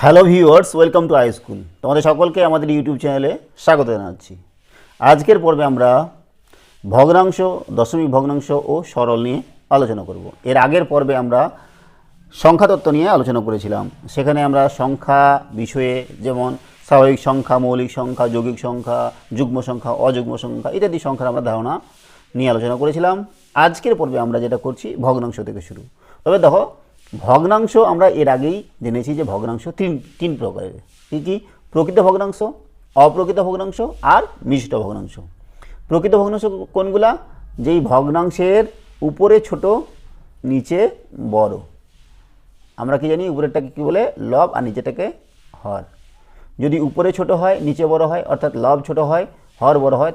Hello viewers, welcome to I school. তোমাদের সকলকে আমাদের ইউটিউব চ্যানেলে স্বাগত জানাচ্ছি। আজকের পর্বে আমরা ভগ্নাংশ, দশমিক ভগ্নাংশ ও সরল নিয়ে আলোচনা করব। এর আগের পর্বে আমরা সংখ্যা তত্ত্ব নিয়ে আলোচনা করেছিলাম। সেখানে আমরা সংখ্যা বিষয়ে, যেমন স্বাভাবিক সংখ্যা, মৌলিক সংখ্যা, যৌগিক সংখ্যা, যুগ্ম সংখ্যা, অযুগ্ম সংখ্যা ইত্যাদি সংখ্যার আমরা ধারণা নিয়ে আলোচনা করেছিলাম। আজকের পর্বে আমরা যেটা করছি ভগ্নাংশ থেকে শুরু। তবে দেখো, ভগ্নাংশ আমরা এর আগেই জেনেছি যে ভগ্নাংশ তিন প্রকারের। কী কী? প্রকৃত ভগ্নাংশ, অপ্রকৃত ভগ্নাংশ আর মিশ্র ভগ্নাংশ। প্রকৃত ভগ্নাংশ কোনগুলা? যেই ভগ্নাংশের উপরে ছোট, নিচে বড়। আমরা কি জানি উপরেরটাকে কী বলে? লব, আর নিচেটাকে হর। যদি উপরে ছোট হয়, নিচে বড় হয়, অর্থাৎ লব ছোট হয়, হর বড় হয়,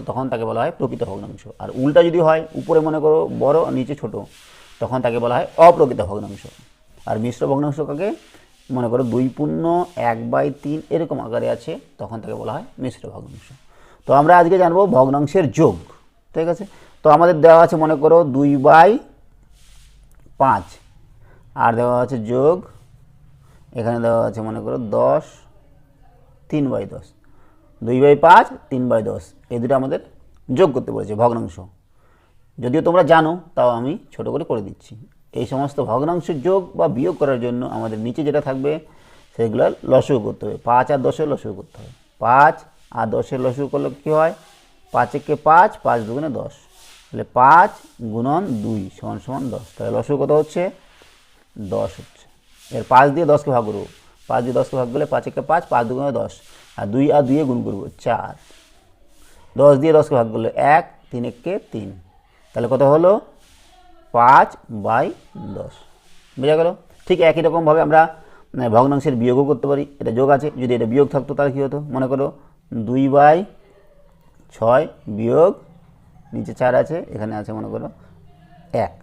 তখন তাকে বলা হয় প্রকৃত ভগ্নাংশ। আর উল্টা যদি হয়, উপরে মনে করো বড়, নিচে ছোট, তখন তাকে বলা হয় অপ্রকৃত ভগ্নাংশ। আর মিশ্র ভগ্নাংশ কাকে? মনে করো 2/1/3 এরকম আকারে আছে, তখন তাকে বলা হয় মিশ্র ভগ্নাংশ। তো আমরা আজকে জানবো ভগ্নাংশের যোগ। ঠিক আছে? তো আমাদের দেওয়া আছে মনে করো 2/5, আর দেওয়া আছে যোগ, এখানে দেওয়া আছে মনে করো 10, 3/10। 2/5, 3/10 এই দুটো আমাদের যোগ করতে বলেছে ভগ্নাংশ। যদিও তোমরা জানো, তাও আমি ছোট করে দিচ্ছি। এই সমস্ত ভগ্নাংশের যোগ বা বিয়োগ করার জন্য আমাদের নিচে যেটা থাকবে সেগুলো লসগু করতে হবে। 5 আর 10-এর লসগু করতে হবে। 5 আর 10-এর লসগু করলে কী হয়? 5 একে 5, 5 দুগুণে 10, তাহলে 5 গুণন 2 = 10। তাহলে লসগু কত হচ্ছে? 10 হচ্ছে। এর 5 দিয়ে 10কে ভাগ করবো। 5 দিয়ে 10কে ভাগ করলে 5 একে 5, 5 দুগুণে 10, আর 2 আর 2 গুণ করবো 4। 10 দিয়ে 10কে ভাগ করলে 1, 3 একে 3, তাহলে কত হলো? 5/10। বোঝা গেল? ঠিক একই রকমভাবে আমরা ভগ্নাংশের বিয়োগও করতে পারি। এটা যোগ আছে, যদি এটা বিয়োগ থাকতো তাহলে কী হতো? মনে করো 2/6 বিয়োগ, নিচে 4 আছে, এখানে আছে মনে করো 1।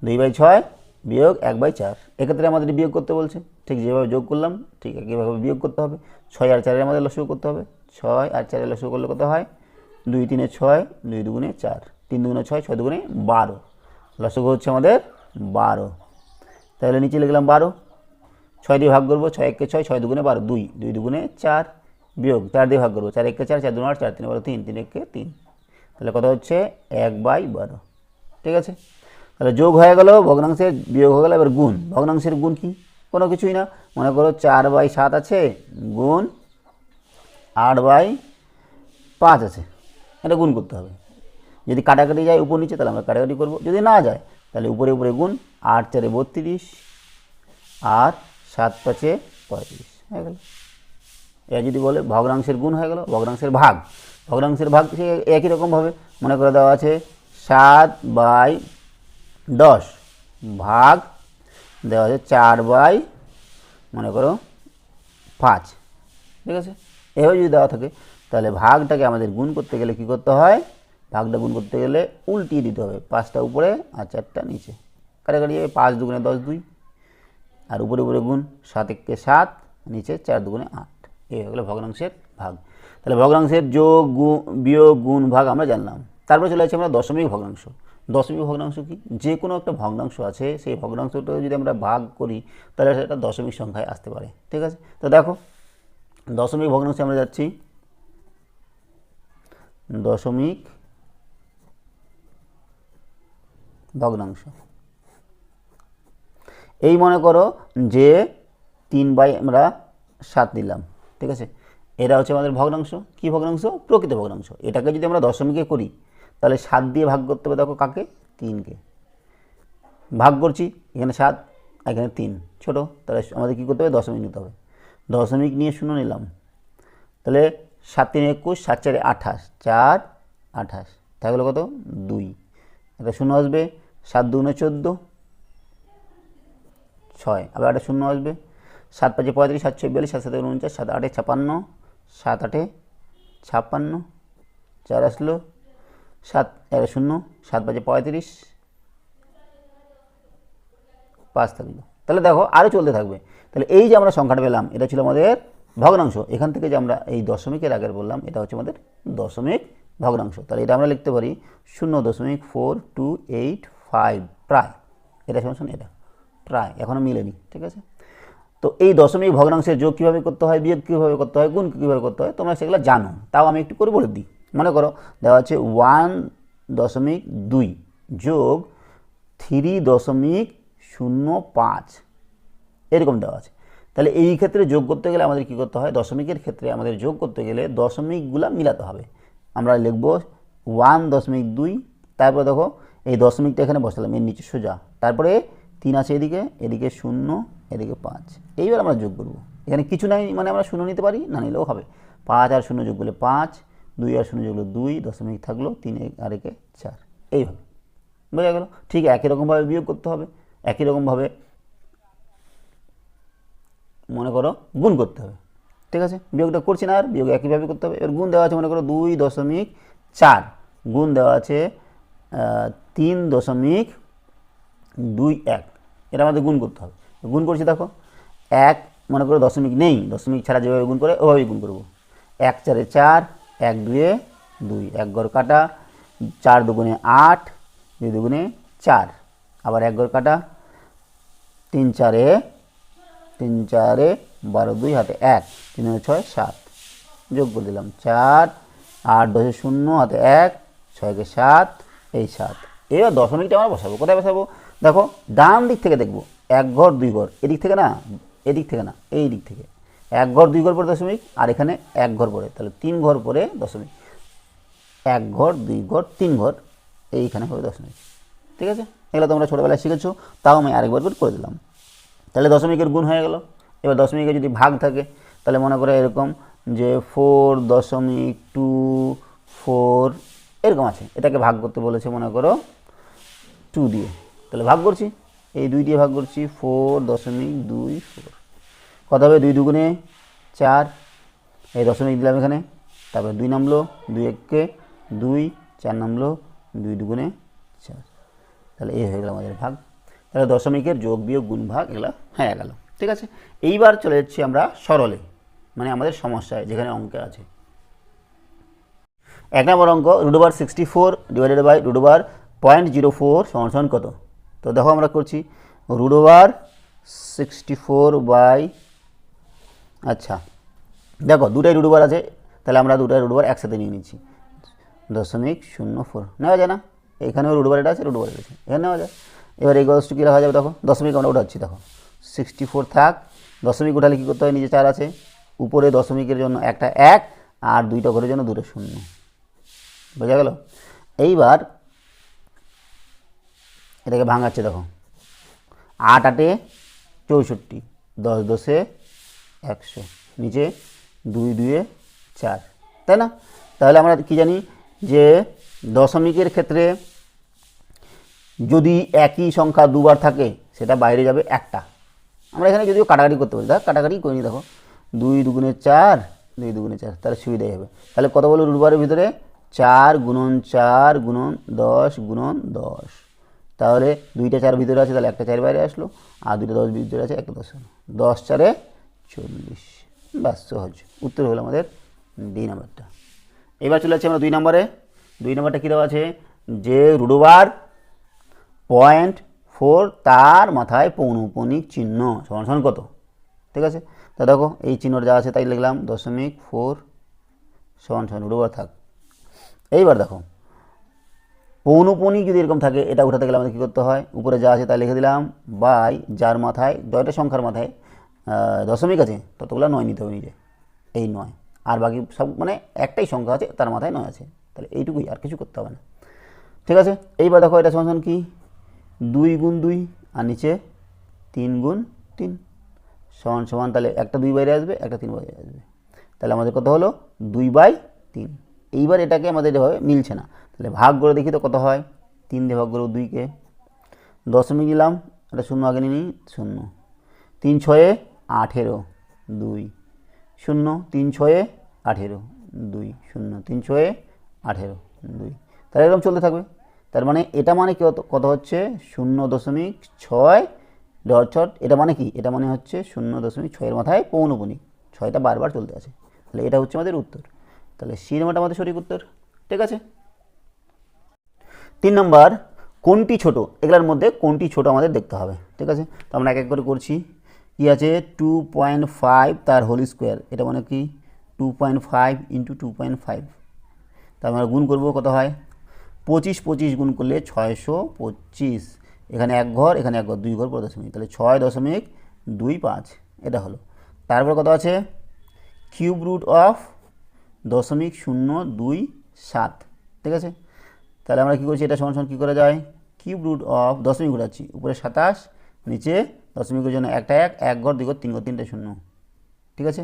2/6 বিয়োগ 1/4, এক্ষেত্রে আমাদের বিয়োগ করতে বলছে। ঠিক যেভাবে যোগ করলাম ঠিক একইভাবে বিয়োগ করতে হবে। 6 আর 4-এর আমাদের লসগু করতে হবে। 6 আর 4-এর লসগু করলে কত হয়? 2 3 6, 2 দুগুণে 4, 3 দুগুণে 6, 6 দুগুণে 12, লসগু হচ্ছে আমাদের 12। তাহলে নিচে লিখলাম 12, 6 দিয়ে ভাগ করবো। 6 একে 6, 6 দুগুণে 12, 2, 2 দুগুণে 4, বিয়োগ 4 দিয়ে ভাগ করবো। 4 একে 4, 4 দুগুণে 8, 4 3 12, 3, 3 একে 3, তাহলে কত হচ্ছে? 1/12। ঠিক আছে? তাহলে যোগ হয়ে গেল, ভগ্নাংশের বিয়োগ হয়ে গেল। এবার গুণ। ভগ্নাংশের গুণ কি? কোনো কিছুই না। মনে করো 4/7 আছে, গুণ 8/5 আছে, এটা গুণ করতে হবে। যদি কাটাকাটি যায় উপর নিচে, তাহলে আমরা কাটাকাটি করবো। যদি না যায় তাহলে উপরে উপরে গুণ। 8 4 32, আর 7 5 35 হয়ে গেল। এরা যদি বলে ভগ্নাংশের গুণ হয়ে গেল। ভগ্নাংশের ভাগ, ভগ্নাংশের ভাগ সে একই রকমভাবে মনে করে দেওয়া আছে 7/10 ভাগ দেওয়া আছে 4/5। ঠিক আছে? এভাবে যদি দেওয়া থাকে, তাহলে ভাগটাকে আমাদের গুণ করতে গেলে কী করতে হয়? ভাগটা গুণ করতে গেলে উল্টিয়ে দিতে হবে। 5টা উপরে আর 4টা নিচে, কাটাকাটি 5 দুগুণে 10 2, আর উপরে উপরে গুণ। 7 একে 7, নিচে 4 দুগুণে 8। এই হয়ে গেলো ভগ্নাংশের ভাগ। তাহলে ভগ্নাংশের যোগ, বিয়োগ, গুণ, ভাগ আমরা জানলাম। তারপরে চলে আসছে আমরা দশমিক ভগ্নাংশ। দশমিক ভগ্নাংশ কি? যে কোনো একটা ভগ্নাংশ আছে, সেই ভগ্নাংশটা যদি আমরা ভাগ করি তাহলে সেটা দশমিক সংখ্যায় আসতে পারে। ঠিক আছে? তো দেখো, দশমিক ভগ্নাংশে আমরা যাচ্ছি। দশমিক ভগ্নাংশ, এই মনে করো যে 3/7 দিলাম। ঠিক আছে? এটা হচ্ছে আমাদের ভগ্নাংশ। কি ভগ্নাংশ? প্রকৃত ভগ্নাংশ। এটাকে যদি আমরা দশমিকে করি তাহলে 7 দিয়ে ভাগ করতে হবে। দেখো কাকে? 3কে ভাগ করছি। এখানে 7, এখানে 3 ছোট, তাহলে আমাদের কী করতে হবে? দশমিক নিতে হবে। দশমিক নিয়ে 0 নিলাম, তাহলে 7 3 21, 7 4 28, 4 28 থাকলো কত? 2। একটা 0 আসবে। 7 2 14, 6, আবার একটা 0 আসবে। 7 5 35, 7 6 42, 7 7 49, 7 8 56, 7 8 56, 4 আসলো। 7 একটা 0, 7 5 35, 5 থাকলো। তাহলে দেখো আরও চলতে থাকবে। তাহলে এই যে আমরা সংখ্যাটা পেলাম, এটা ছিল আমাদের ভগ্নাংশ। এখান থেকে যে আমরা এই দশমিকের আগের বললাম, এটা হচ্ছে আমাদের দশমিক ভগ্নাংশ। তাহলে এটা আমরা লিখতে পারি 0.4285 প্রায়। এটা সমান এটা প্রায়, এখনও মিলেনি। ঠিক আছে? তো এই দশমিক ভগ্নাংশের যোগ কীভাবে করতে হয়, বিয়োগ কীভাবে করতে হয়, গুণ কীভাবে করতে হয় তোমরা সেগুলো জানো, তাও আমি একটু করে বলে দিই। মনে করো দেওয়া আছে 1.2 যোগ 3.05 এরকম দেওয়া আছে। তাহলে এই ক্ষেত্রে যোগ করতে গেলে আমাদের কী করতে হয়, দশমিকের ক্ষেত্রে আমাদের যোগ করতে গেলে দশমিকগুলো মিলাতে হবে। আমরা লিখব 1.2, তারপরে দেখো এই দশমিকটা এখানে বসালাম এর নিচে সোজা, তারপরে 3 আছে এদিকে, এদিকে 0, এদিকে 5। এইবার আমরা যোগ করব, এখানে কিছু নাই মানে আমরা 0 নিতে পারি, না নিলেও হবে। 5 আর 0 যোগ করলে 5, 2 আর 0 যোগ করলে 2, দশমিক থাকলো 3 আর 1 4, এইভাবে বোঝা গেল। ঠিক একই রকমভাবে বিয়োগ করতে হবে, একই রকমভাবে মনে করো গুণ করতে হবে। ঠিক আছে, বিয়োগটা করছি না আর, বিয়োগ একইভাবে করতে হবে। এবার গুণ দেওয়া আছে মনে করো 2.4, গুণ দেওয়া আছে 3.21, এটা আমাদের গুণ করতে হবে। গুণ করছি দেখো, 1 মনে করো দশমিক নেই, দশমিক ছাড়া যেভাবে গুণ করে ওভাবেই গুণ করবো। 1 4 4, 1 2 2, 1 ঘর কাটা, 4 2 8, 2 2 4, আবার 1 ঘর কাটা, 3 4 12, 2 হাতে 1, 3 6 7, যোগ করে দিলাম 4, 8 10 0 হাতে 1, 6 7, এই 7। এবার দশমিকটা আমরা বসাবো, কোথায় বসাবো দেখো, ডান দিক থেকে দেখবো, 1 ঘর 2 ঘর, এদিক থেকে না, এদিক থেকে না, এই দিক থেকে 1 ঘর 2 ঘর পরে দশমিক, আর এখানে 1 ঘর পরে, তাহলে 3 ঘর পরে দশমিক, 1 ঘর 2 ঘর 3 ঘর, এইখানে হবে দশমিক। ঠিক আছে, এগুলো তোমরা ছোটোবেলায় শিখেছো, তাও আমি আরেকবার করে দিলাম। তাহলে দশমিকের গুণ হয়ে গেল। এবার দশমিকে যদি ভাগ থাকে তাহলে মনে করে এরকম যে 4.24 এরকম আছে, এটাকে ভাগ করতে বলেছে মনে করো 2 দিয়ে, তাহলে ভাগ করছি, এই 2 দিয়ে ভাগ করছি, 4.24, কত হবে 2 2 4, এই দশমিক দিলাম এখানে, তারপরে 2 নামলো, 2 1 2, 4 নামলো, 2 2 4, তাহলে এই হয়ে গেল আমাদের ভাগ। তাহলে দশমিকের যোগ বিয়োগ গুণ ভাগ এগুলো হয়ে গেল। ঠিক আছে, এইবার চলে যাচ্ছি আমরা সরলে, মানে আমাদের সমস্যায় যেখানে অঙ্কে আছে। 1 নম্বর অঙ্ক, √64 ডিভাইডেড বাই √0.04 সমান কত? তো দেখো আমরা করছি √64 বাই, আচ্ছা দেখো দুটাই √, আছে, তাহলে আমরা দুটাই √, একসাথে নিয়ে নিচ্ছি, 0.04 নেওয়া যায় না, এখানেও √, এটা আছে, √, এটা আছে, এখানে নেওয়া যায়। এবার এই গজটি কী রাখা যাবে দেখো, দশমিক আমরা উঠাচ্ছি, দেখো 64 থাক, দশমিক উঠালে কী করতে হয়, নিচে 4 আছে, উপরে দশমিকের জন্য একটা 1 আর 2টা ঘরের জন্য 2টা 0, বোঝা গেল। এইবার এটাকে ভাঙাচ্ছে দেখো, 8 8 64, 10 10 100, নিচে 2 2 4, তাই না? তাহলে আমরা কি জানি যে দশমিকের ক্ষেত্রে যদি একই সংখ্যা দুবার থাকে সেটা বাইরে যাবে একটা। আমরা এখানে যদিও কাটাকাটি করতে পারি, দেখ কাটাকাটি করিনি, দেখো 2 2 4, 2 2 4, তাহলে সুবিধাই হবে। তাহলে কত বলো √এর ভিতরে 4 × 4 × 10 × 10, তাহলে 2টা 4 ভিতরে আছে, তাহলে একটা 4 বাইরে আসলো, আর 2টা 10 ভিতরে আছে, একটা 10 হলো, 10 4 40, ব্যাস সহজ উত্তর হলো আমাদের ডি নাম্বারটা। এবার চলে যাচ্ছে আমরা 2 নম্বরে। 2 নম্বরটা কী দেওয়া আছে যে √0.4 তার মাথায় পৌনঃপুনিক চিহ্ন সমান কত? ঠিক আছে, তা দেখো এই চিহ্নটা যা আছে তাই লিখলাম, 0.4 সমান √, থাক। এইবার দেখো পৌনঃপুনিক যদি এরকম থাকে, এটা উঠাতে গেলে আমাদের কী করতে হয়, উপরে যা আছে তাই লিখে দিলাম, বাই যার মাথায়, জয়টা সংখ্যার মাথায় দশমিক আছে ততগুলো 9 নিতে হবে নিজে, এই 9, আর বাকি সব মানে একটাই সংখ্যা আছে তার মাথায় 9 আছে, তাহলে এইটুকুই, আর কিছু করতে হবে না। ঠিক আছে, এইবার দেখো এটা সমান কি, 2 × 2 আর নিচে 3 × 3 সমান, তাহলে একটা 2 বাইরে আসবে, একটা 3 বাইরে আসবে, তাহলে আমাদের কত হলো 2/3। এইবার এটাকে আমাদের এভাবে মিলছে না, তাহলে ভাগ করে দেখি তো কত হয়, 3 দিয়ে ভাগ করবো 2কে, দশমিক নিলাম, একটা 0 আগে নিই, 0, 3 6 18 2 0, 3 6 18 2 0, 3 6 18 2, তাহলে এরকম চলতে থাকবে। তার মানে এটা মানে কত হচ্ছে 0.6 ডট, এটা মানে কি, এটা মানে হচ্ছে 0.6 এর মাথায় পৌনঃপুনিক, 6টা বারবার চলতে আছে, তাহলে এটা হচ্ছে আমাদের উত্তর। তাহলে সি নাম্বারটা আমাদের সঠিক উত্তর। ঠিক আছে, 3 নম্বর, কোনটি ছোট, এগুলোর মধ্যে কোনটি ছোট আমাদের দেখতে হবে। ঠিক আছে, তো আমরা এক এক করে করছি। কী আছে 2.5 তার হোল স্কোয়ার, এটা মানে কি 2.5 ইন্টু 2.5, তার আমরা গুণ করবো, কত হয় 25 গুণ করলে 625, এখানে এক ঘর এখানে এক ঘর, 2 ঘর পর দশমিক, তাহলে 6.25 এটা হলো। তারপর কত আছে কিউব রুট অফ 0.027, ঠিক আছে। তাহলে আমরা কী করছি, এটা সমান সমান কী করা যায়, কিউব রুট অফ দশমিক ঘোরাচ্ছি, উপরে 27, নিচে দশমিকের জন্য একটা এক ঘর 2 ঘর 3 ঘর 3টে শূন্য, ঠিক আছে।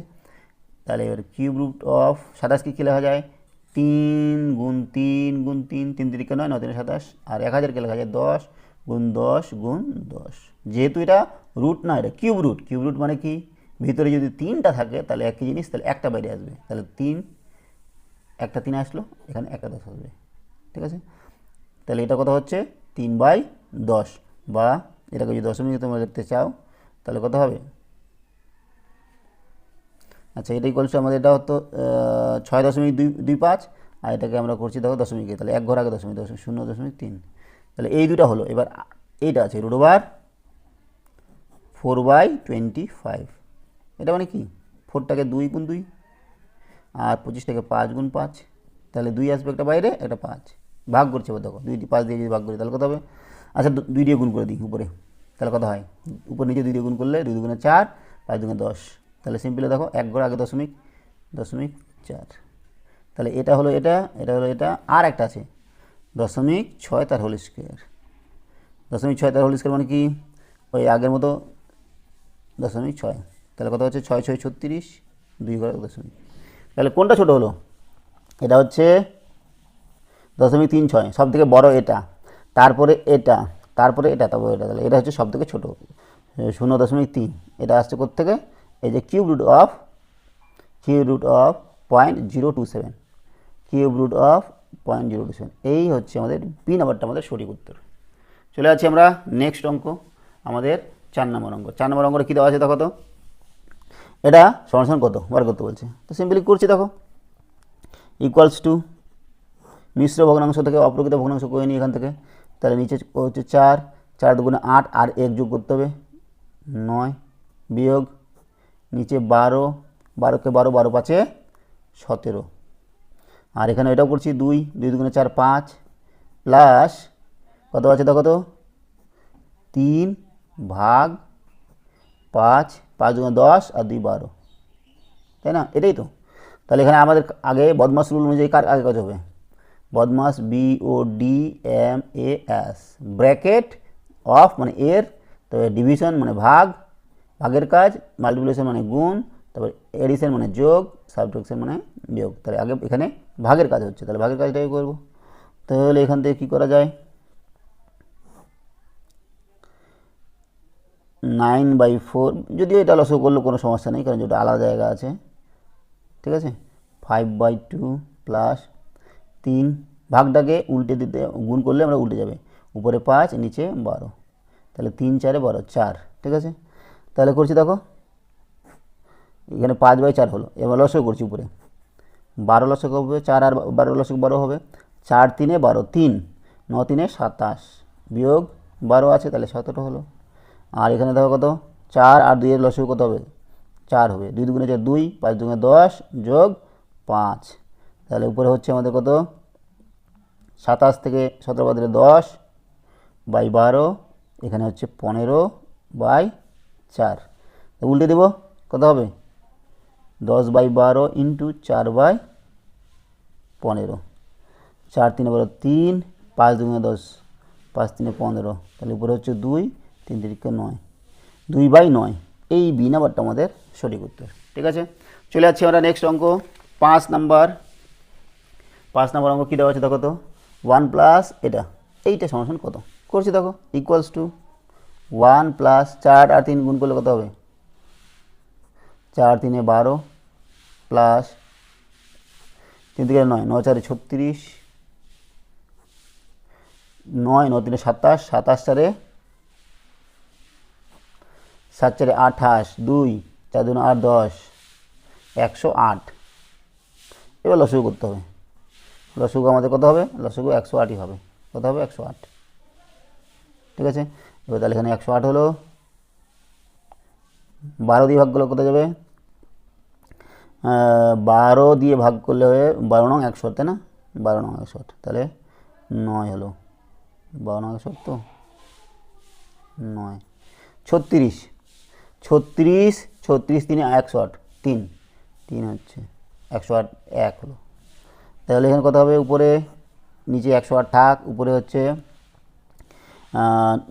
তাহলে এবার কিউব রুট অফ 27 কী লেখা যায় 3 গুণ 3 গুণ 3, 3 3 9, 9 3 27, আর 1000 কে লেখা যায় 10 গুণ 10 গুণ 10। যেহেতু এটা রুট না, এটা কিউব রুট, কিউব রুট মানে কি ভিতরে যদি 3টা থাকে তাহলে একই জিনিস, তাহলে একটা বাইরে আসবে, তাহলে 3 একটা 3 আসলো, এখানে একটা 10 আসবে, ঠিক আছে। তাহলে এটা কত হচ্ছে 3/10, বা এটাকে যদি দশমিকে তোমরা লিখতে চাও তাহলে কত হবে, আচ্ছা এটা ইকুয়ালস আমাদের এটা হতো 6.25, আর এটাকে আমরা করছি দেখো দশমিকে, তাহলে এক ঘর আগে দশমিক 0.3, তাহলে এই দুটা হলো। এবার এইটা আছে রুট ওভার 4/25, এটা মানে কি 4টাকে 2 গুণ 2, আর 25টাকে 5 গুণ 5, তাহলে 2 আসবে একটা বাইরে, একটা 5 ভাগ করছে, দেখো 2 5 দিয়ে যদি ভাগ করি তাহলে কত হবে, আচ্ছা 2 দিয়ে গুণ করে দিই উপরে, তাহলে কত হয় উপর নিচে 2 দিয়ে গুণ করলে 2 দুগুণে 4, 5 দুগুণে 10, তাহলে সিম্পলি দেখো এক ঘর আগে দশমিক 0.4, তাহলে এটা হলো এটা, এটা হলো এটা, আর একটা আছে 0.6 তার হোল স্কোয়ার, 0.6 তার হোল স্কোয়ার মানে কি ওই আগের মতো 0.6, তাহলে কত হচ্ছে 6 6 36, 2 ঘর দশমিক, তাহলে কোনটা ছোট হলো, এটা হচ্ছে 0.36, সব থেকে বড় এটা, তারপরে এটা, তারপরে এটা, তারপরে এটা, তাহলে এটা হচ্ছে সব থেকে ছোটো 0.3, এটা আসছে কোত্থেকে, এই যে cube root of 0.027, cube root of 0.027, এই হচ্ছে আমাদের বি নাম্বারটা আমাদের সঠিক উত্তর। চলে যাচ্ছি আমরা নেক্সট অঙ্ক, আমাদের 4 নম্বর অঙ্ক। 4 নম্বর অঙ্কটা কী দেওয়া আছে দেখো তো, এটা সমান সমান কত বার করতে বলছে, তো সিম্পলি করছি দেখো, ইকুয়ালস টু মিশ্র ভগ্নাংশ থেকে অপ্রকৃত ভগ্নাংশ করে নিই এখান থেকে, তাহলে নিচে হচ্ছে 4, 4 দুগুণে 8, আর 1 যোগ করতে হবে 9, বিয়োগ নিচে 12, 12কে 12, 12 5 17, আর এখানে এটাও করছি 2, 2 দুগুণে 4 5, প্লাস কত আছে দেখো তো 3 ভাগ 5, 5 দুগুণে 10, আর 2 12, তাই না, এটাই তো। তাহলে এখানে আমাদের আগে বদমাস রুল অনুযায়ী কার আগে কাজ হবে, বদমাস BODMAS, ব্র্যাকেট অফ মানে এর, তবে ডিভিশন মানে ভাগ, ভাগের কাজ, মাল্টিপ্লিকেশন মানে গুণ, তারপর এডিশন মানে যোগ, সাবট্রাকশন মানে বিয়োগ, তাহলে আগে এখানে ভাগের কাজ হচ্ছে, তাহলে ভাগের কাজটাই করব। তাহলে এখান থেকে কী করা যায়, 9/4, যদিও এটা লসও করলে কোনো সমস্যা নেই, কারণ যেটা আলাদা জায়গা আছে, ঠিক আছে। 5/2 প্লাস 3, ভাগটাকে উল্টে দিতে গুণ করলে আমরা উল্টে যাবে, উপরে 5 নিচে 12, তাহলে 3 4 12 4, ঠিক আছে। তাহলে করছি দেখো এখানে 5/4 হলো, এবার লসও করছি উপরে 12 লসক হবে 4, আর 12 লসক 12 হবে, 4 3 12, 3 9 3 27, বিয়োগ 12 আছে, তাহলে 17 হলো। আর এখানে দেখো কত 4 আর 2 এর লসক কত হবে 4 হবে, 2 দুগুণে 4 2, 5 দুগুণে 10, যোগ 5, তাহলে উপরে হচ্ছে আমাদের কত 27 থেকে 17 বাদ দিলে 10/12, এখানে হচ্ছে 15/4, উল্টে দেব কত হবে 10/12 ইন্টু 4/15, 4 3 12 3, 5 2 10, 5 3 15, তাহলে উপরে হচ্ছে 2, 3 3 9, 2/9, এই বি নাম্বারটা আমাদের সঠিক উত্তর, ঠিক আছে। চলে যাচ্ছি আমরা নেক্সট অঙ্ক 5 নাম্বার। 5 নাম্বার অঙ্ক কী দেওয়া আছে দেখো তো, 1 প্লাস এইটা সমান কত করছি দেখো, ইকুয়ালস টু 1 প্লাস 4 আর 3 গুণ করলে কত হবে 4 3 12, প্লাস 3 থেকে 9, 9 4 36, 9 9 3 27, 27 4 7 4 28, 2 4 2 8 10, 108, এবার লসগু করতে হবে, লসগু আমাদের কত হবে, লসগু 108ই হবে, কত হবে 108, ঠিক আছে। এবার তাহলে এখানে 108 হলো, 12 দিয়ে ভাগ করলে কোথায় যাবে? 12 দিয়ে ভাগ করলে হবে 12 নং 100, তাই না? 12 নং 100, তাহলে 9 হলো। 12 নং 100 তো 9। 36, 36, 36 3 108, 3 3 হচ্ছে 108, 1 হলো। তাহলে এখানে কত হবে? উপরে নিচে 108 থাক, উপরে হচ্ছে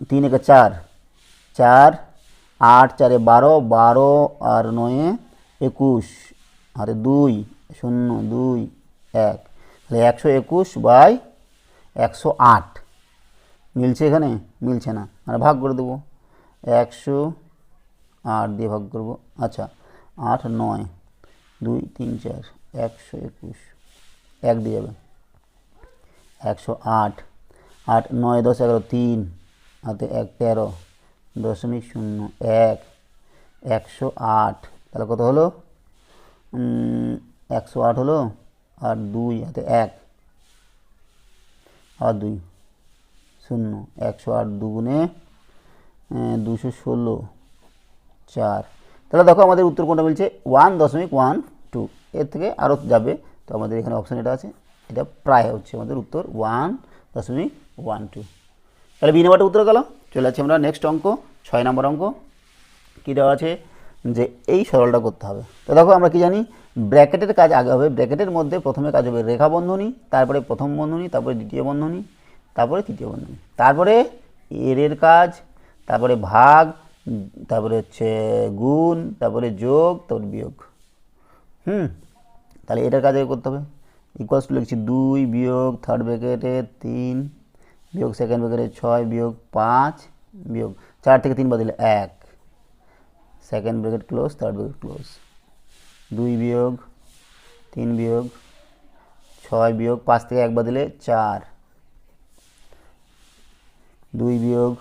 3 একে 4, 4 8 4 12, 12 আর 9 21, হাতে 2 0 2 1, তাহলে 121/108 মিলছে? এখানে মিলছে না, মানে ভাগ করে দেবো। 108 দিয়ে ভাগ করব। আচ্ছা, 8 9 2 3 4, 121, 1 দিয়ে যাবে। 108, 8 9 10 11 3, হাতে 1 13.01, 108, তাহলে কত হলো? 108 হলো, আর 2 হাতে 1 আর 2 0, 108 দুগুণে 216, 4। তাহলে দেখো আমাদের উত্তর কোনটা মিলছে? 1.12। এর থেকে আরও যাবে, তো আমাদের এখানে অপশান এটা আছে, এটা প্রায় হচ্ছে আমাদের উত্তর 1.12। তাহলে বি নাম্বারটা উত্তর গেল। চলে যাচ্ছি আমরা নেক্সট অঙ্ক, 6 নম্বর অঙ্ক। কী দেওয়া আছে? যে এই সরলটা করতে হবে। তো দেখো আমরা কি জানি, ব্র্যাকেটের কাজ আগে হবে। ব্র্যাকেটের মধ্যে প্রথমে কাজ হবে রেখা বন্ধনী, তারপরে প্রথম বন্ধনী, তারপরে দ্বিতীয় বন্ধনী, তারপরে তৃতীয় বন্ধনী, তারপরে এর কাজ, তারপরে ভাগ, তারপরে হচ্ছে গুণ, তারপরে যোগ, তারপরে বিয়োগ। তাহলে এটার কাজ আগে করতে হবে। ইকুয়ালস টু লিখছি 2 বিয়োগ থার্ড ব্র্যাকেটে 3 বিয়োগ সেকেন্ড ব্র্যাকেটে 6 বিয়োগ 5 বিয়োগ 4 থেকে 3 বাদ দিলে 1, second bracket close, third bracket close, 2 বিয়োগ 3 বিয়োগ 6 বিয়োগ 5 থেকে 1 বাদ দিলে 4, 2 বিয়োগ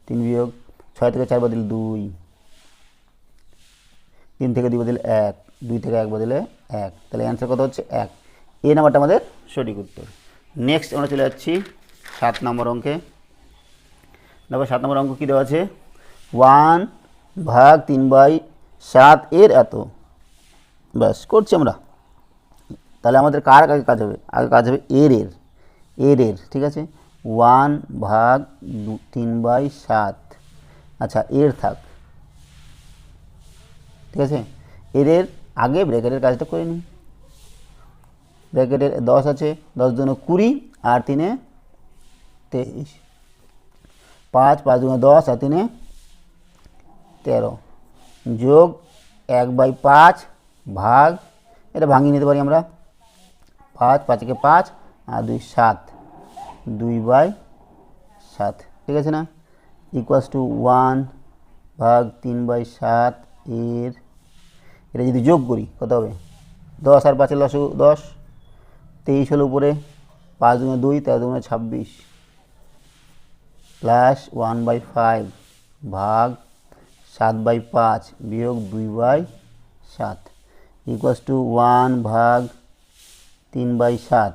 3 বিয়োগ 6 থেকে 4 বাদ দিলে 2, 3 থেকে 2 বাদ দিলে 1, 2 থেকে 1 বাদ দিলে 1। তাহলে অ্যান্সার কত হচ্ছে? 1। এই নাম্বারটা আমাদের সঠিক উত্তর। নেক্সট আমরা চলে যাচ্ছি 7 নম্বর অঙ্কে। দেখো 7 নম্বর অঙ্ক কী দেওয়া আছে? 1/3/7 এর এত। ব্যাস করছি আমরা। তাহলে আমাদের কার আগে কাজ হবে? আগে কাজ হবে এর, ঠিক আছে। 1/3/7, আচ্ছা এর থাক, ঠিক আছে। এর আগে ব্র্যাকেটের কাজটা করে নিই। ব্র্যাকেটের 10 আছে, 10 দুগুণে 20 আর 3 23, 5 5 দুগুণে 10 আর 3 13, যোগ 1/5 ভাগ, এটা ভাঙিয়ে নিতে পারি আমরা, 5 5 একে 5 আর 2 7, 2/7, ঠিক আছে না? ইকুয়ালস টু 1/3/7 এর, এটা যদি যোগ করি কত হবে? 10 আর 5 লসাগু 10, 23 হলো উপরে, 5 দুগুণে 2, 13 দুগুণে 26, প্লাস 1/5 ভাগ 7/5 বিয়োগ 2/7 ইকুয়ালস টু 1/3/7।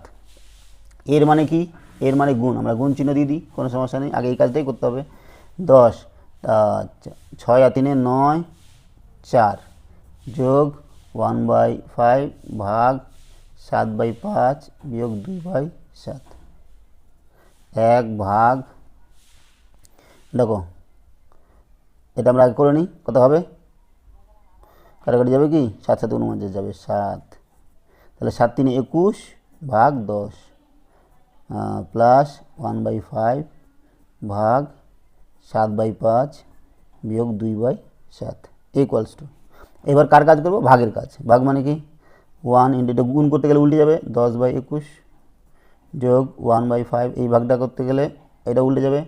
এর মানে কি? এর মানে গুণ, আমরা গুণ চিহ্ন দিয়ে দিই, কোনো সমস্যা নেই। আগে এই কাজটাই করতে হবে। 10, 6 আর 3 9, 4 যোগ 1/5 ভাগ 7/5 বিয়োগ 2/7, 1 ভাগ, দেখো এটা আমরা আগে করে নিই, কত হবে? কাটাকাটি যাবে কি? 7 7 49 যাবে 7, তাহলে 7 3 21 ভাগ 10 প্লাস 1/5 ভাগ 7/5 বিয়োগ 2/7 ইকুয়ালস টু, এবার কার কাজ করবো? ভাগের কাজ। ভাগ মানে কি? 1 ইন্টু, এটা গুণ করতে গেলে উল্টে যাবে, 10/21 যোগ 1/5, এই ভাগটা করতে গেলে এটা উল্টে যাবে,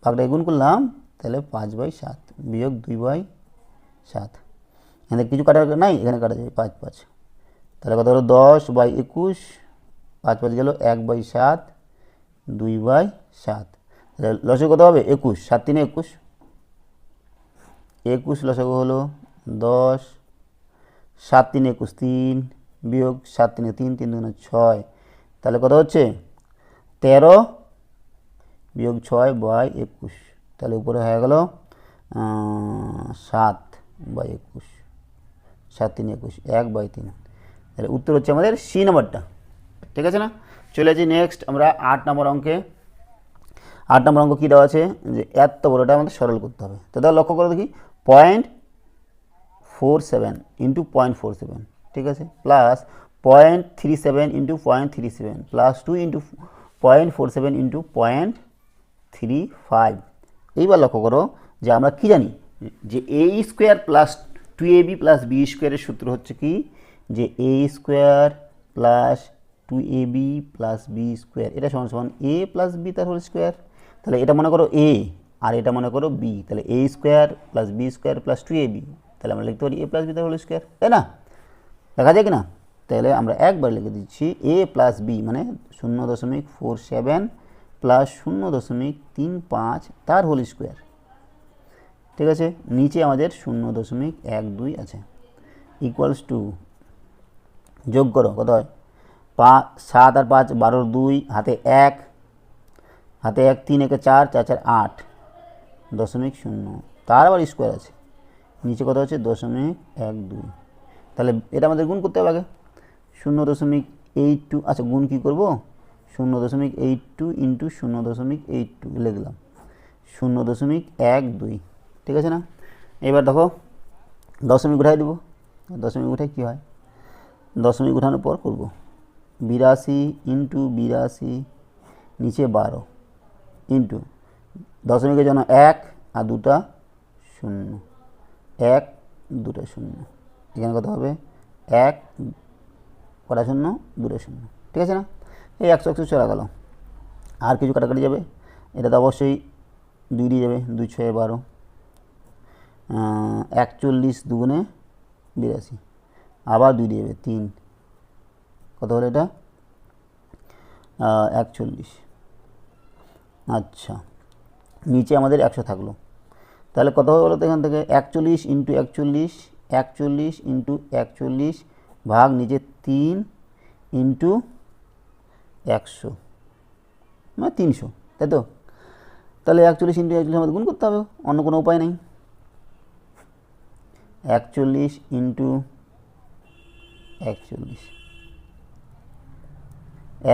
ভাগটা গুণ করলাম, তাহলে 5/7 বিয়োগ 2/7। এখানে কিছু কাটার নাই, এখানে কাটা যাবে 5 5, তাহলে কত হলো? 10/21, 5 5 গেল 1/7, 2/7, তাহলে লসাগু কত হবে? 21, 7 3 21, 21 লসাগু হলো 10, 7 3 21 3 বিয়োগ 7 3 3 3 2 6, তাহলে কত হচ্ছে? 13 বিয়োগ 6/21, তাহলে উপরে হয়ে গেল 7 বাই 21, 7 3 21, 1/3। তাহলে উত্তর হচ্ছে আমাদের সি নাম্বারটা। ঠিক আছে না? চলে যাচ্ছি নেক্সট আমরা 8 নম্বর অঙ্কে। 8 নম্বর অঙ্ক কী দেওয়া আছে, যে এত বড়টা আমাদের সরল করতে হবে। তো তাহলে লক্ষ্য করে দেখি 0.47 ইন্টু 0.47, ঠিক আছে, plus 0.37 into 0.37 plus 2 into 0.47 into 0.35। এইবার লক্ষ্য করো যে আমরা কি জানি যে A square plus 2ab plus B স্কোয়ারের সূত্র হচ্ছে কি, যে A square plus 2ab plus B square এটা সমান সমান এ প্লাস বি তার হোল স্কোয়ার। তাহলে এটা মনে করো এ আর এটা মনে করো বি, তাহলে A square plus B square plus 2ab, তাহলে আমরা লিখতে পারি এ প্লাস বি তার হোল স্কোয়ার, তাই না? দেখা যায় কি না? তাহলে আমরা একবার লিখে দিচ্ছি এ প্লাস বি মানে 0.47 প্লাস 0.35 তার হোল স্কোয়ার। ঠিক আছে, নিচে আমাদের 0.12 আছে, ইকুয়ালস টু যোগ করো কত হয়, 7 আর 5 12 2 হাতে 1 3 1 4 4 4 8 0.0 তার আবার স্কোয়ার আছে, নিচে কত হচ্ছে 0.12। তাহলে এটা আমাদের গুণ করতে হবে আগে 0.82। আচ্ছা গুণ কী করবো, 0.82 ইন্টু 0.82 লিখলাম 0.12। ঠিক আছে না? এবার দেখো দশমিক উঠাই দেবো, দশমিক উঠে কী হয়, দশমিক উঠানোর পর করবো 82 ইন্টু 82 নিচে 12 ইন্টু দশমিকের জন্য 1 আর 2টা 0, 1 2টা 0, এখানে কত হবে 1 কটা 0 2টা 0। ঠিক আছে না? এই 100 100 চলে গেল, আর কিছু কাটাকাটি যাবে, এটা তো অবশ্যই 2 দিয়ে যাবে, 2 6 12, 41 2 82, আবার 2 দিয়ে যাবে 3, কত হলো এটা 41। আচ্ছা নিচে আমাদের 100 থাকলো, তাহলে কত হবে বলো তো এখান থেকে 41 ইন্টু 41, 41 ইন্টু 41 ভাগ নিচে 3 ইন্টু 100 মানে 300, তাই তো? তাহলে 41 ইন্টু 41 আমাদের গুণ করতে হবে, অন্য কোনো উপায় নেই। 41 ইন্টু 41,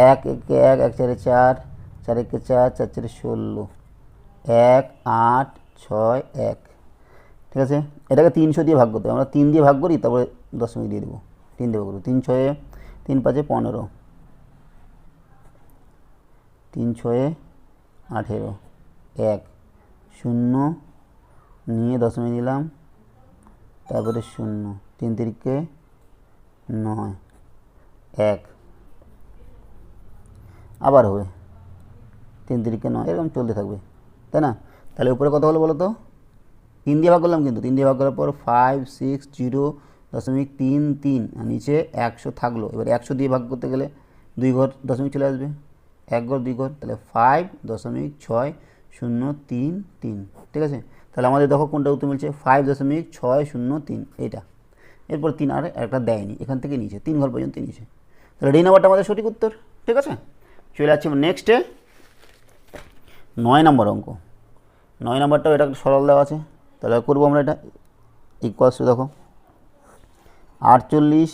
1 1 1 1 4 4 4 1 4 4 4 16, 1 8 6 1। ঠিক আছে, এটাকে 300 দিয়ে ভাগ করতে হবে, আমরা 3 দিয়ে ভাগ করি তারপরে দশমিক দিয়ে দেবো, 3 দিয়ে ভাগ করবো, 3 6 3 5 15, 3 6 18, 1 0 নিয়ে দশমিক নিলাম, তারপরে 0 3 তিরিকে 9 1 আবার হবে 3 তিরিকে 9, এরকম চলতে থাকবে, তাই না? তাহলে উপরে কত হলো বলো তো, 3 দিয়ে ভাগ করলাম, কিন্তু 3 দিয়ে ভাগ করার পর 560.33 আর নিচে 100 থাকলো। এবার 100 দিয়ে ভাগ করতে গেলে 2 ঘর দশমিক চলে আসবে, 1 ঘর 2 ঘর, তাহলে 5.6033। ঠিক আছে, তাহলে আমাদের দেখো কোনটা উত্তর মিলছে, 5.603 এইটা। এরপর 3 আর একটা দেয়নি, এখান থেকে নিচে 3 ঘর পর্যন্ত নিচে, তাহলে ডি নাম্বারটা আমাদের সঠিক উত্তর। ঠিক আছে, চলে যাচ্ছি নেক্সটে 9 নম্বর অঙ্ক। 9 নম্বরটাও এটা সরল দেওয়া আছে, তাহলে করবো আমরা এটা ইকুয়ালস টু দেখো 48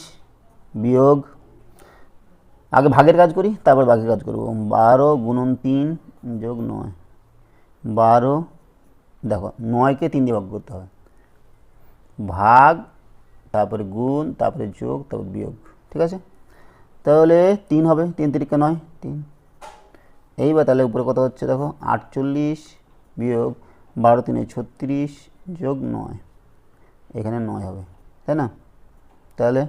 বিয়োগ, আগে ভাগের কাজ করি তারপর বাকি কাজ করবো, 12 গুণন 3 যোগ 9, 12 দেখো 9কে 3 দিয়ে ভাগ করতে হবে, ভাগ তারপরে গুণ তারপরে যোগ তারপর বিয়োগ। ঠিক আছে, তাহলে 3 হবে, 3 তিরিকে 9 3। এইবার তাহলে উপরে কত হচ্ছে দেখো 48 বিয়োগ 12 3 36 যোগ 9, এখানে 9 হবে, তাই না? তাহলে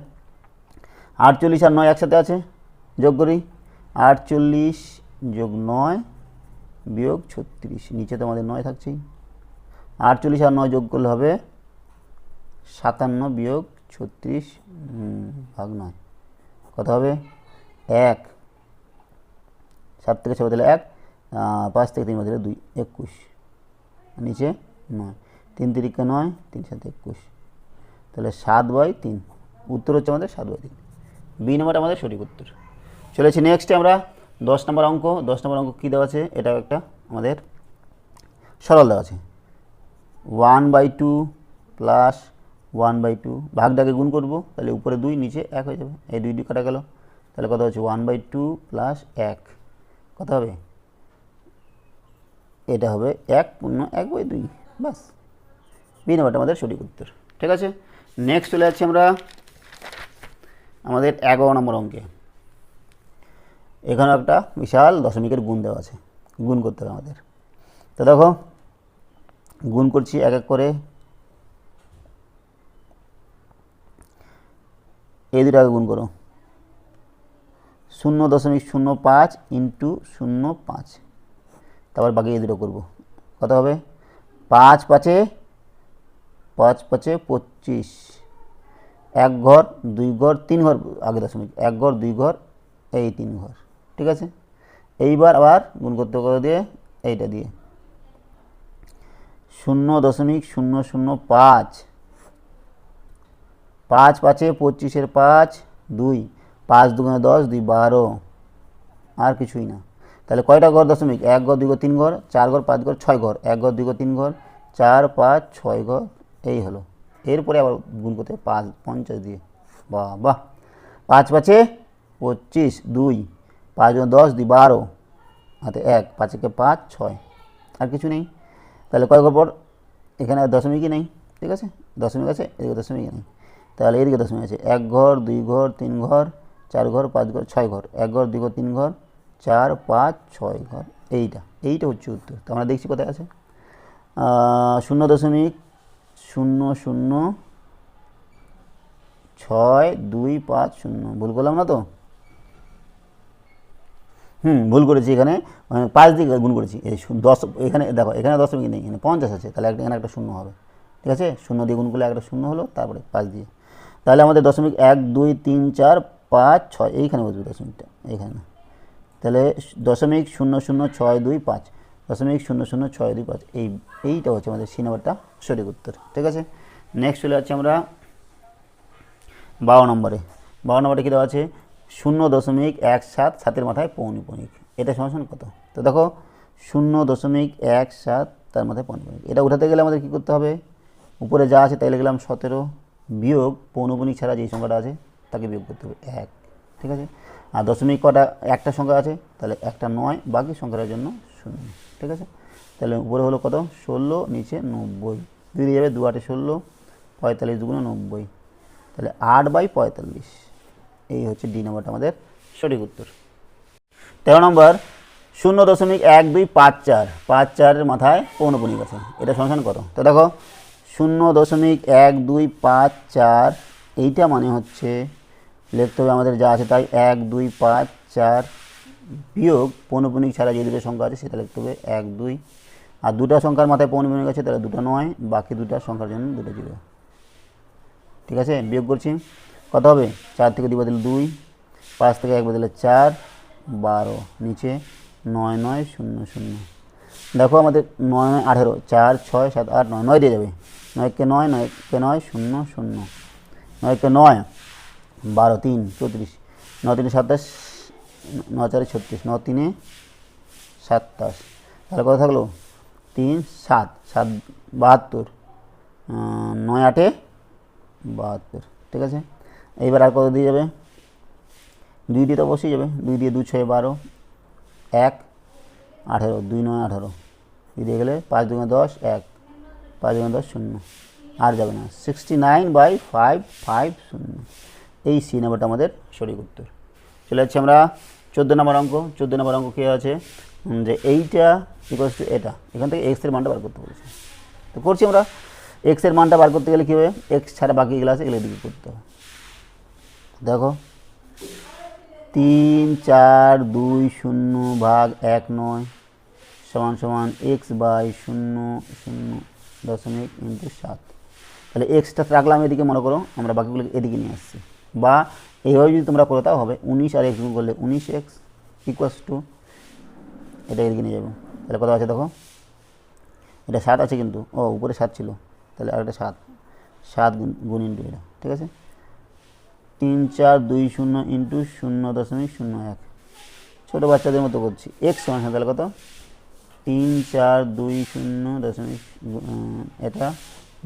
48 আর 9 একসাথে আছে, যোগ করি 48 যোগ 9 বিয়োগ 36, নিচে তো আমাদের 9 থাকছেই, 48 আর 9 যোগ করলে হবে 57 বিয়োগ 36 ভাগ 9, কত হবে 1, 7 থেকে 6 দিলে 1, 5 থেকে 3 দিলে 2 21, নিচে 9, 3 তিরিকে 9 3 7 21, তাহলে 7/3 উত্তর হচ্ছে আমাদের 7/3। বি নম্বরটা আমাদের সঠিক উত্তর। চলেছি নেক্সটে আমরা 10 নম্বর অঙ্ক। 10 নম্বর অঙ্ক কী দেওয়া আছে, এটাও একটা আমাদের সরল দেওয়া আছে, 1/2 প্লাস 1/2, ভাগটাকে গুণ করব, তাহলে উপরে 2 নিচে 1 হয়ে যাবে, এই 2 2 কাটা গেল, তাহলে কত হচ্ছে 1/2 প্লাস 1, কত হবে, এটা হবে 1 পূর্ণ 1/2, বাস। বি নাম্বারটা আমাদের সঠিক উত্তর। ঠিক আছে, নেক্সট চলে যাচ্ছি আমরা আমাদের 11 নম্বর অঙ্কে। এখানে একটা বিশাল দশমিকের গুণ দেওয়া আছে, গুণ করতে হবে আমাদের। তো দেখো গুণ করছি এক এক করে, এই দুটাকে গুণ করো, 0.05 ইন্টু 0.5, তারপর বাকি এই দুটো করবো, কত হবে 5 5 5 5 25, 1 ঘর 2 ঘর 3 ঘর, আগে দশমিক 1 ঘর 2 ঘর এই 3 ঘর। ঠিক আছে, এইবার আবার গুণ করতে করে দিয়ে এইটা দিয়ে 0.005, 5 5 25 5 2, 5 2 10 2 12, আর কিছুই না। তাহলে কয়টা ঘর দশমিক, 1 ঘর 2 ঘর 3 ঘর 4 ঘর 5 ঘর 6 ঘর, 1 ঘর 2 ঘর 3 ঘর 4 5 6 ঘর, এই হলো। এরপরে আবার গুণ করতে 5 50 দিয়ে, বাহ বাহ, 5 5 25 2, 5 10 2 12, হাতে 1, 5 কে 5 6, আর কিছু নেই। তাহলে কয় ঘর পর, এখানে দশমিকই নেই। ঠিক আছে, দশমিক আছে, এদিকে দশমিকই নেই, তাহলে এদিকে দশমিক আছে, 1 ঘর 2 ঘর 3 ঘর 4 ঘর 5 ঘর 6 ঘর, 1 ঘর 2 ঘর 3 ঘর 4 5 6 ঘর, এইটা হচ্ছে উত্তর। তো আমরা দেখছি কোথায় আছে, 0.06250, ভুল করলাম না তো? ভুল করেছি, এখানে 5 দিয়ে গুণ করেছি, এই 10, এখানে দেখো এখানে দশমিক নেই, এখানে 50 আছে, তাহলে এখানে একটা শূন্য হবে। ঠিক আছে, 0 দিয়ে গুণ করলে একটা শূন্য হলো, তারপরে 5 দিয়ে, তাহলে আমাদের দশমিক 1 2 3 4 5 6 এইখানে বসবে দশমিকটা, এইখানে না। তাহলে 0.00625, 0.00625, এইটা হচ্ছে আমাদের সি নাম্বারটা সঠিক উত্তর। ঠিক আছে, নেক্সট চলে যাচ্ছে আমরা 12 নম্বরে। 12 নম্বরে কী দেওয়া আছে, 0.17, 7-এর মাথায় পৌনঃপুনিক, এটা সমান কত? তো দেখো 0.17 তার মাথায় পৌনঃপুনিক, এটা উঠাতে গেলে আমাদের কী করতে হবে, উপরে যা আছে তাই লিখলাম 17, বিয়োগ পৌনঃপুনিক ছাড়া যেই সংখ্যাটা আছে তাকে বিয়োগ করতে হবে 1। ঠিক আছে, আর দশমিক কটা, একটা সংখ্যা আছে, তাহলে একটা 9, বাকি সংখ্যাটার জন্য 0। ঠিক আছে, তাহলে উপরে হলো কত 16, নিচে 90, 2 দিয়ে যাবে, 2 8 16, 45 2 90, তাহলে 8/45, এই হচ্ছে ডি নাম্বারটা আমাদের সঠিক উত্তর। 13 নম্বর 0.1254, মাথায় পৌনঃপুনিক আছে, এটা সমান কত? তো দেখো 0.1254, এইটা মানে হচ্ছে লিখতে হবে আমাদের যা আছে তাই 1 2 5 4, বিয়োগ পৌনঃপুনিক ছাড়া যে দুটো সংখ্যা আছে সেটা লিখতে হবে 1 2, আর দুটো সংখ্যার মাথায় পৌনঃপুনিক আছে, তাহলে দুটো 9, বাকি দুটো সংখ্যার জন্য দুটো 0। ঠিক আছে, বিয়োগ করছি, কত হবে, 4 থেকে 2 বদলে 2, 5 থেকে 1 বদলে 4 12, নিচে 9 9 0 0। দেখো আমাদের 9 9 18, 4 6 7 8 9, 9 দিয়ে যাবে, 9 কে 9 9 কে 9 0 0, 9 কে 9 12 3 34, 9 3 27, 9 4 36, 9 3 27, তাহলে কত থাকলো 3 7 7 72, 9 8 72। ঠিক আছে, এইবার আর কত দিয়ে যাবে, 2 দিয়ে তো বসেই যাবে, 2 দিয়ে 2 6 12, 1 18, 2 9 18, দিয়ে গেলে 5 2 10 1, 5 2 10 0, আর যাবে না, 69/550, এই সি নাম্বারটা আমাদের সঠিক উত্তর। চলে যাচ্ছি আমরা 14 নম্বর অঙ্ক। 14 নম্বর অঙ্ক কী আছে, যে এইটা ইকুয়ালস টু এটা, এখান থেকে এক্সের মানটা বার করতে বলেছে। তো করছি আমরা, এক্সের মানটা বার করতে গেলে কী হবে, এক্স ছাড়া বাকি এগুলো আছে, এগুলো দিকে করতে হবে। দেখো 3 4 2 0 ভাগ 1 9 সমান x/0.0 তাহলে এক্সটা রাখলাম এদিকে, মনে করো আমরা বাকিগুলো এদিকে নিয়ে আসছি, বা এইভাবে যদি তোমরা করো তাও হবে, 19 আর x গুণ করলে 19x ইকুয়ালস টু, এটা এদিকে নিয়ে যাবো, তাহলে কত আছে দেখো, এটা 7 আছে কিন্তু, ও উপরে 7 ছিল, তাহলে আরেকটা 7 গুণ ইন্টু এটা। ঠিক আছে, 3 4 2 0 ইন্টু 0.01, ছোটো বাচ্চাদের মতো করছি, এক্স সমান তাহলে কত 3 4 2 0 এটা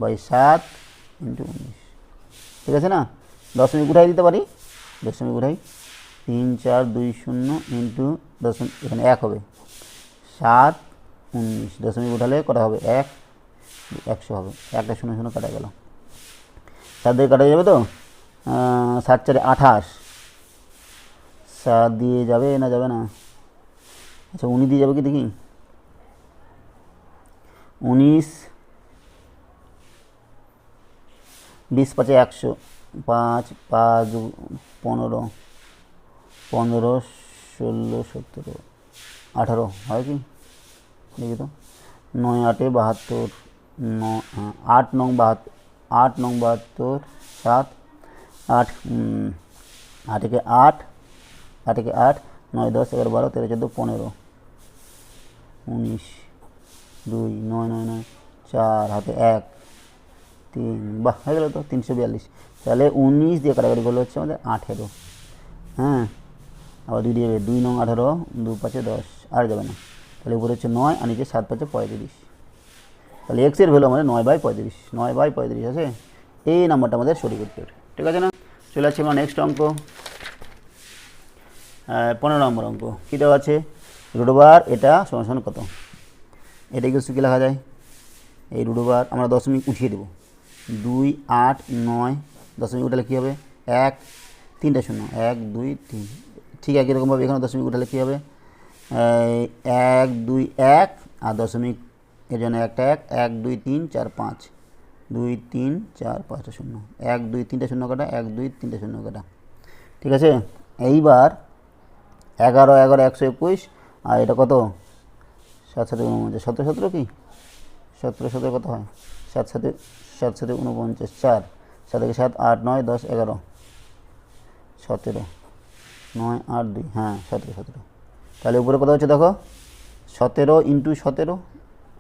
বাই 7 ইন্টু 19। ঠিক আছে না, দশমিক উঠাই দিতে পারি, দশমিক উঠাই 3 4 2 0 ইন্টু দশমিক, এখানে 1 হবে 7 19, দশমিক উঠালে কটা হবে 1 100 হবে, একটা 0 0 কাটা গেল, 7 দিয়ে কাটা যাবে তো, 7 4 28, 7 দিয়ে যাবে না যাবে না, আচ্ছা 19 দিয়ে যাবে কি দেখি, 19 20 5 100, 5 5 15 15 16 17 18 হয় কি দেখি তো, 9 8 72, 8 9 72, 8 9 72, 7 8, 8 के 8, 8 के 8, 9 10 11 12 13 14 15, 19 2 9 9 9 4 হাতে 1 3, বাহ হয়ে গেল তো 342, তাহলে 19 দিয়ে কাটাকাটি করলে হচ্ছে আমাদের 18, হ্যাঁ আবার 2 দিয়ে 2 9 18, 2 5 10, আর যাবে না, তাহলে উপরে হচ্ছে 9 আর নিচে 7 5 35, তাহলে এক্স এর ভ্যালু আমাদের 9/35, 9/35 আছে, এই নাম্বারটা আমাদের সঠিক উত্তর, ঠিক আছে না। চলে আসছে আমরা নেক্সট অঙ্ক, 15 নম্বর অঙ্ক, কী দেওয়া আছে, রুটবার এটা সমান সমান কত, এটা কি কী লেখা যায়, এই রুটবার আমরা দশমিক উঠিয়ে দেবো, 2 8 9, দশমিক উঠালে কী হবে 1 3টা 0, 1 2 3, ঠিক একই রকমভাবে এখানে দশমিক উঠালে কী হবে 1 2 1, আর দশমিক এর জন্য একটা 1 1 2 3 4 5, 2 3 4 5টা 0, 1 2 3টা 0 কাটা, 1 2 3টা 0 কাটা, ঠিক আছে। এইবার 11 11 121, আর এটা কত 7 7 49, 17 17 কি 17 17 কত হয় 7 7 7 7 49, 4 7 থেকে 7 8 9 10 11 17 9 8 2, হ্যাঁ 17 17, তাহলে উপরে কত হচ্ছে দেখো 17 ইন্টু 17,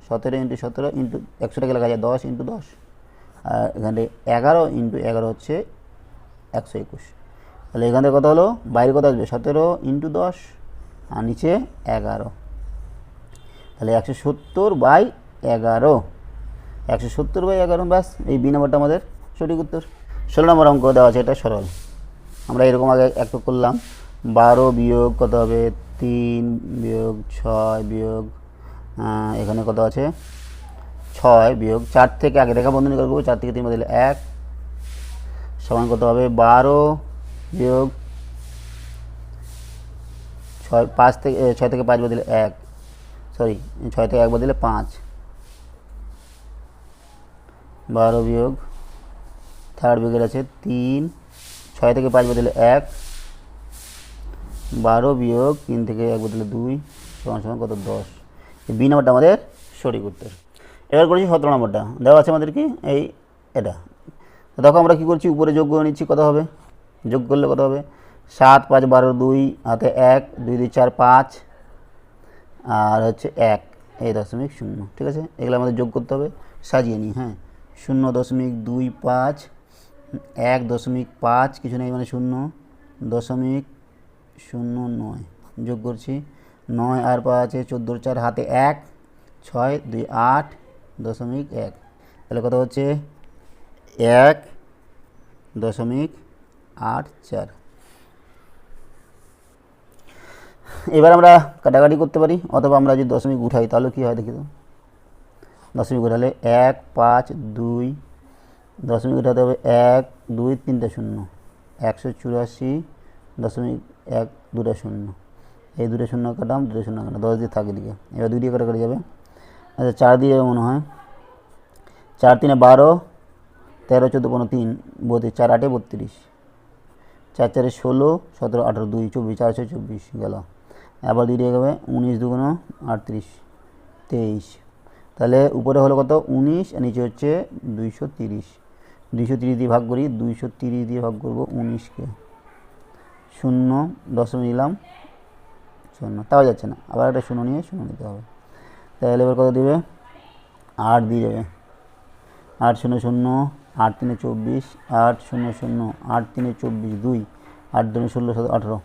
17 ইন্টু 17 ইন্টু 100 টাকা লেখা যায় 10 ইন্টু 10, আর এখানে 11 ইন্টু 11 হচ্ছে 121, তাহলে এখান থেকে কত হলো, বাইরে কত আসবে 17 ইন্টু 10, আর নিচে 11, তাহলে 170/11, 170/11, ব্যাস এই বি নাম্বারটা আমাদের সঠিক উত্তর। 16 নম্বর অঙ্ক দেওয়া আছে, এটা সরল, আমরা এরকম আগে একটু করলাম, 12 বিয়োগ কত হবে 3 বিয়োগ 6 বিয়োগ, এখানে কত আছে 6 বিয়োগ 4 থেকে আগে দেখা বন্ধনী করবো, 4 থেকে 3 বদলে 1 সমান কত হবে 12 বিয়োগ 6, 5 থেকে 6 থেকে 5 বদলে 1, সরি 6 থেকে 1 বদলে 5, 12 বিয়োগ থার্ড বিয়োগের আছে 3, 6 থেকে 5 বদলে 1, 12 বিয়োগ 3 থেকে 1 বদলে 2 সমান সমান কত 10, এই বি নাম্বারটা আমাদের সঠিক উত্তর। এবার করেছি 17 নম্বরটা, দেওয়া আছে আমাদের কি এই এটা, দেখো আমরা কী করছি, উপরে যোগ করে নিচ্ছি, কত হবে যোগ করলে কত হবে 7 5 12 2 হাতে 1 2 2 4 5, আর হচ্ছে 1 এই 0.0, ঠিক আছে, এগুলো আমাদের যোগ করতে হবে, সাজিয়ে নিই, হ্যাঁ 0.25 1.5 কিছু নেই মানে 0.09 যোগ করছি, 9 আর 5 14 4 হাতে 1 6 2 8.1, তাহলে কত হচ্ছে 1.84। এবার আমরা কাটাকাটি করতে পারি, অথবা আমরা যদি দশমিক উঠাই তাহলে কী হয় দেখি তো, দশমিক উঠালে 1 5 2, দশমিক উঠাতে হবে 1 2 3টা 0, 184.1 2টা 0, এই 2টা 0 কাটাম 2টা 0 কাটাম 10 দিয়ে থাকে দিকে, এবার 2 দিয়ে কাটাকাটি যাবে, আচ্ছা 4 দিয়ে যাবে মনে হয়, 4 3 12 13 14 15 3 32, 4 8 32, 4 4 16 17 18 2 24, 4 6 24 গেল, আবার 2 দিয়ে যাবে 19 2 38 23, তাহলে উপরে হলো কত 19 আর নিচে হচ্ছে 230, 230 দিয়ে ভাগ করি, 230 দিয়ে ভাগ করবো 19কে, 0 দশমিক নিলাম 0, তাও যাচ্ছে না, আবার একটা 0 নিয়ে 0 নিতে হবে, তাহলে এবার কত দিবে 8 দিয়ে যাবে, 8 0 0 8 3 24, 8 0 0 8 3 24 2, 8 2 16 17 18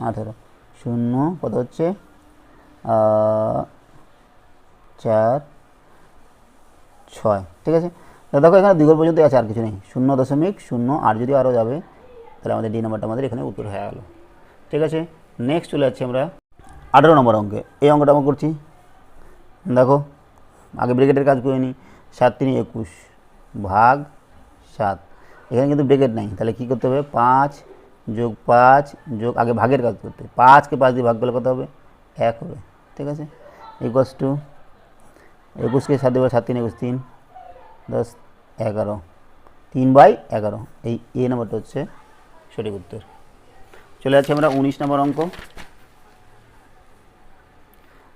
18, 0 কত হচ্ছে 4 6, ঠিক আছে, তো দেখো এখানে 2 ঘর পর্যন্ত আছে, আর কিছু নেই। 0.08 যদি আরও যাবে তাহলে আমাদের ডি নাম্বারটা আমাদের এখানে উত্তর হয়ে গেল। ঠিক আছে, নেক্সট চলে যাচ্ছি আমরা 18 নম্বর অঙ্কে। এই অঙ্কটা আমরা করছি, দেখো আগে ব্রেকেটের কাজ করে নিই। 7 3 21 ভাগ 7, এখানে কিন্তু ব্রেকেট নাই, তাহলে কী করতে হবে 5 যোগ 5 যোগ আগে ভাগের কাজ করতে হবে। 5কে 5 দিয়ে ভাগ করলে কত হবে 1 হবে। ঠিক আছে, ইকুয়ালস টু 21কে 7 দিয়ে 7 3 21 3 10 11 3/11। এই এ নাম্বারটা হচ্ছে সঠিক উত্তর। চলে যাচ্ছি আমরা 19 নম্বর অঙ্ক।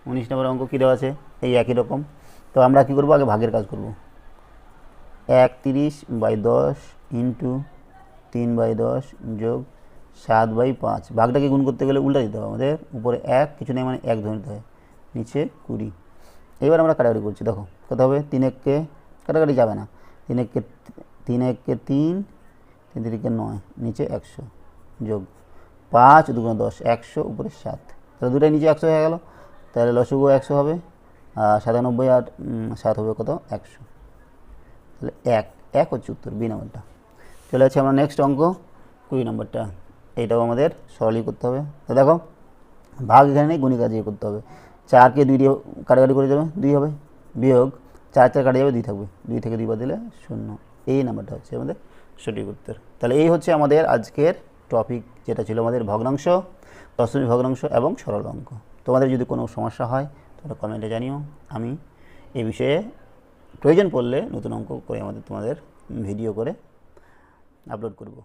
19 নম্বর অঙ্ক কী দেওয়া আছে, এই একই রকম। তো আমরা কী করবো, আগে ভাগের কাজ করব। 31/10 ইন্টু 3/10 যোগ 7/5। ভাগটাকে গুণ করতে গেলে উল্টা দিতে হবে আমাদের, উপরে 1 কিছু নেই মানে 1 ধরে নিতে হয়, নিচে 20। এবার আমরা কাটাকাটি করছি, দেখো কত হবে 3 1কে কাটাকাটি যাবে না, 3 1কে 3 1কে 3 3 3কে 9 নিচে 100 যোগ 5 2 10 100 উপরে 7, তাহলে দুটাই নিচে 100 হয়ে গেল। তাহলে লসগু 100 হবে, আর 97 আর 7 হবে কত 100, তাহলে 1 হচ্ছে উত্তর, বি নাম্বারটা। চলে যাচ্ছে আমরা নেক্সট অঙ্ক 20 নম্বরটা। এইটাও আমাদের সরলই করতে হবে। তো দেখো ভাগ এখানে নেই, গুণী কাজে করতে হবে। 4কে 2 দিয়ে কাটাকাটি করে যাবে 2 হবে, বিয়োগ 4 4 কাটা যাবে 2 থাকবে, 2 থেকে 2 বাদ দিলে 0। এই নাম্বারটা হচ্ছে আমাদের সঠিক উত্তর। তাহলে এই হচ্ছে আমাদের আজকের টপিক, যেটা ছিল আমাদের ভগ্নাংশ, দশমিক ভগ্নাংশ এবং সরল অঙ্ক। তোমাদের যদি কোনো সমস্যা হয় তাহলে কমেন্টে জানিও, আমি এই বিষয়ে প্রয়োজন পড়লে নতুন অঙ্ক করে তোমাদের ভিডিও করে আপলোড করব।